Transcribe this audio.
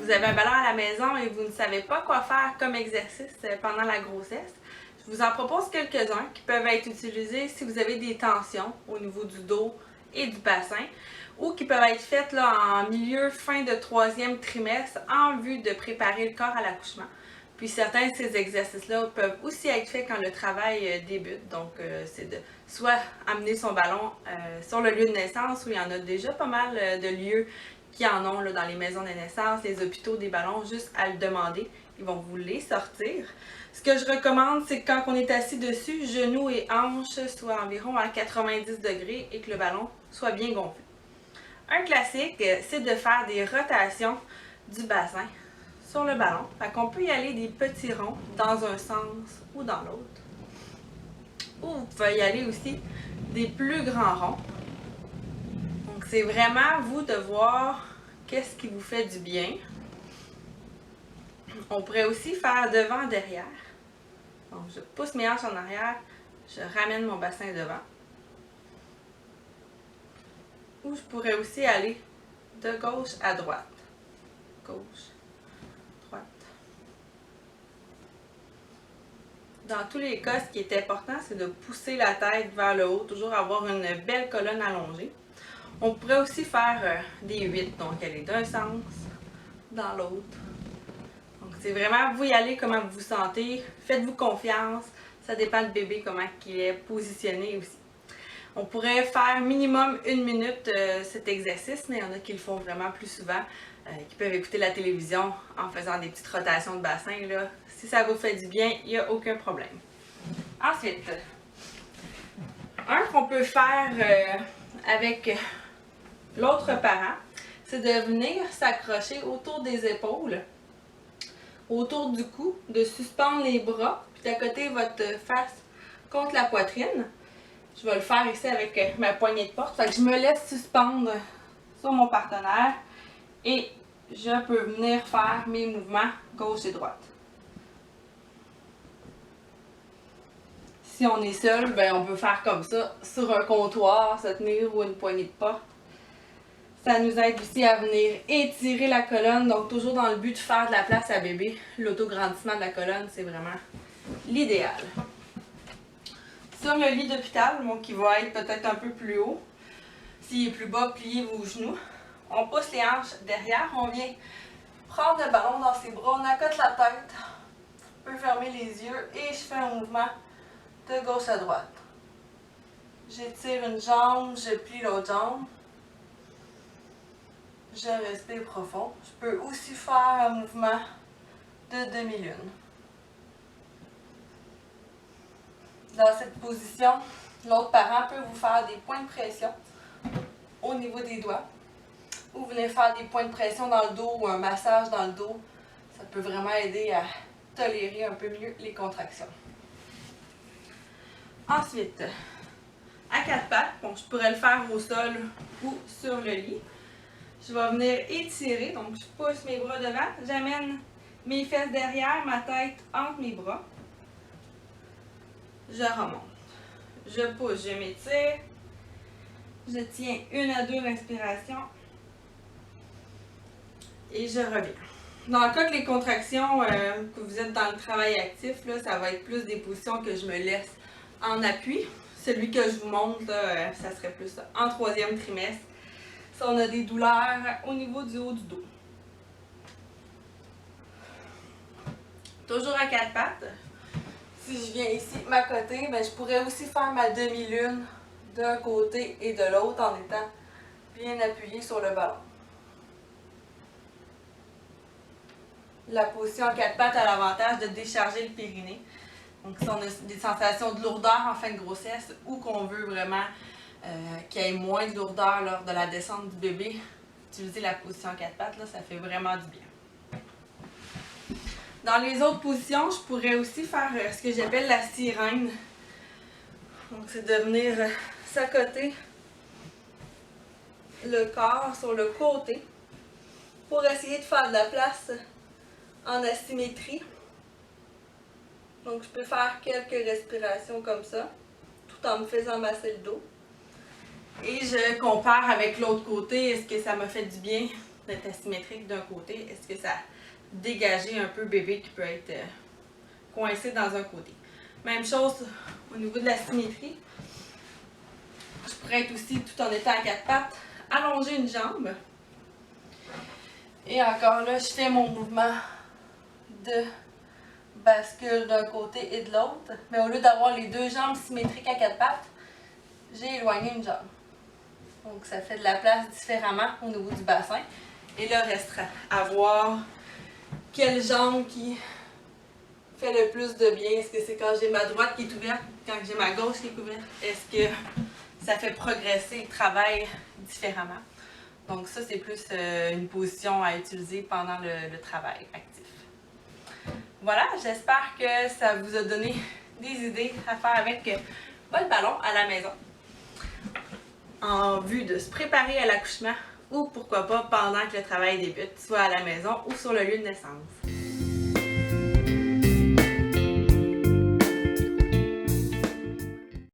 vous avez un ballon à la maison et vous ne savez pas quoi faire comme exercice pendant la grossesse, je vous en propose quelques-uns qui peuvent être utilisés si vous avez des tensions au niveau du dos et du bassin ou qui peuvent être faites là, en milieu, fin de 3e trimestre en vue de préparer le corps à l'accouchement. Puis certains de ces exercices-là peuvent aussi être faits quand le travail débute. Donc, c'est de soit amener son ballon sur le lieu de naissance où il y en a déjà pas mal de lieux qui en ont là, dans les maisons de naissance, les hôpitaux, des ballons, juste à le demander. Ils vont vous les sortir. Ce que je recommande, c'est que quand on est assis dessus, genoux et hanches soient environ à 90 degrés et que le ballon soit bien gonflé. Un classique, c'est de faire des rotations du bassin sur le ballon. Fait qu'on peut y aller des petits ronds dans un sens ou dans l'autre. Ou vous pouvez y aller aussi des plus grands ronds. Donc c'est vraiment vous de voir qu'est-ce qui vous fait du bien. On pourrait aussi faire devant, derrière. Donc je pousse mes hanches en arrière, je ramène mon bassin devant. Ou je pourrais aussi aller de gauche à droite. Gauche, droite. Dans tous les cas, ce qui est important, c'est de pousser la tête vers le haut, toujours avoir une belle colonne allongée. On pourrait aussi faire des 8, donc aller d'un sens, dans l'autre. Donc c'est vraiment, vous y allez comment vous vous sentez, faites-vous confiance, ça dépend du bébé comment il est positionné aussi. On pourrait faire minimum 1 minute cet exercice, mais il y en a qui le font vraiment plus souvent, qui peuvent écouter la télévision en faisant des petites rotations de bassin. Là. Si ça vous fait du bien, il n'y a aucun problème. Ensuite, un qu'on peut faire avec l'autre parent, c'est de venir s'accrocher autour des épaules, autour du cou, de suspendre les bras, puis d'accoter votre face contre la poitrine. Je vais le faire ici avec ma poignée de porte. Fait que je me laisse suspendre sur mon partenaire et je peux venir faire mes mouvements gauche et droite. Si on est seul, ben on peut faire comme ça, sur un comptoir, se tenir ou une poignée de porte. Ça nous aide aussi à venir étirer la colonne, donc toujours dans le but de faire de la place à bébé. L'autograndissement de la colonne, c'est vraiment l'idéal. Sur le lit d'hôpital, bon, qui va être peut-être un peu plus haut, s'il est plus bas, pliez vos genoux. On pousse les hanches derrière, on vient prendre le ballon dans ses bras, on accote la tête, on peut fermer les yeux et je fais un mouvement de gauche à droite. J'étire une jambe, je plie l'autre jambe. Je respire profond. Je peux aussi faire un mouvement de demi-lune. Dans cette position, l'autre parent peut vous faire des points de pression au niveau des doigts. Ou venir faire des points de pression dans le dos ou un massage dans le dos. Ça peut vraiment aider à tolérer un peu mieux les contractions. Ensuite, à 4 pattes, bon, je pourrais le faire au sol ou sur le lit. Je vais venir étirer, donc je pousse mes bras devant, j'amène mes fesses derrière, ma tête entre mes bras. Je remonte. Je pousse, je m'étire. Je tiens 1 à 2 respirations. Et je reviens. Dans le cas que les contractions, que vous êtes dans le travail actif, là, ça va être plus des positions que je me laisse en appui. Celui que je vous montre, là, ça serait plus en 3e trimestre. Si on a des douleurs au niveau du haut du dos. Toujours à 4 pattes. Si je viens ici m'accoter, ben, je pourrais aussi faire ma demi-lune d'un côté et de l'autre en étant bien appuyé sur le ballon. La position à 4 pattes a l'avantage de décharger le périnée. Donc si on a des sensations de lourdeur en fin de grossesse ou qu'on veut vraiment qu'il y ait moins de lourdeur lors de la descente du bébé, utiliser la position à 4 pattes, là, ça fait vraiment du bien. Dans les autres positions, je pourrais aussi faire ce que j'appelle la sirène. Donc c'est de venir s'accoter le corps sur le côté pour essayer de faire de la place en asymétrie. Donc je peux faire quelques respirations comme ça, tout en me faisant masser le dos. Et je compare avec l'autre côté, est-ce que ça me fait du bien d'être asymétrique d'un côté, est-ce que ça dégageait un peu bébé qui peut être coincé dans un côté. Même chose au niveau de la symétrie. Je pourrais être aussi, tout en étant à quatre pattes, allonger une jambe. Et encore là, je fais mon mouvement de bascule d'un côté et de l'autre. Mais au lieu d'avoir les deux jambes symétriques à quatre pattes, j'ai éloigné une jambe. Donc ça fait de la place différemment au niveau du bassin. Et là, restera à voir quelle jambe qui fait le plus de bien. Est-ce que c'est quand j'ai ma droite qui est ouverte, quand j'ai ma gauche qui est ouverte? Est-ce que ça fait progresser le travail différemment? Donc ça, c'est plus une position à utiliser pendant le travail actif. Voilà, j'espère que ça vous a donné des idées à faire avec votre ballon à la maison en vue de se préparer à l'accouchement ou pourquoi pas pendant que le travail débute, soit à la maison ou sur le lieu de naissance.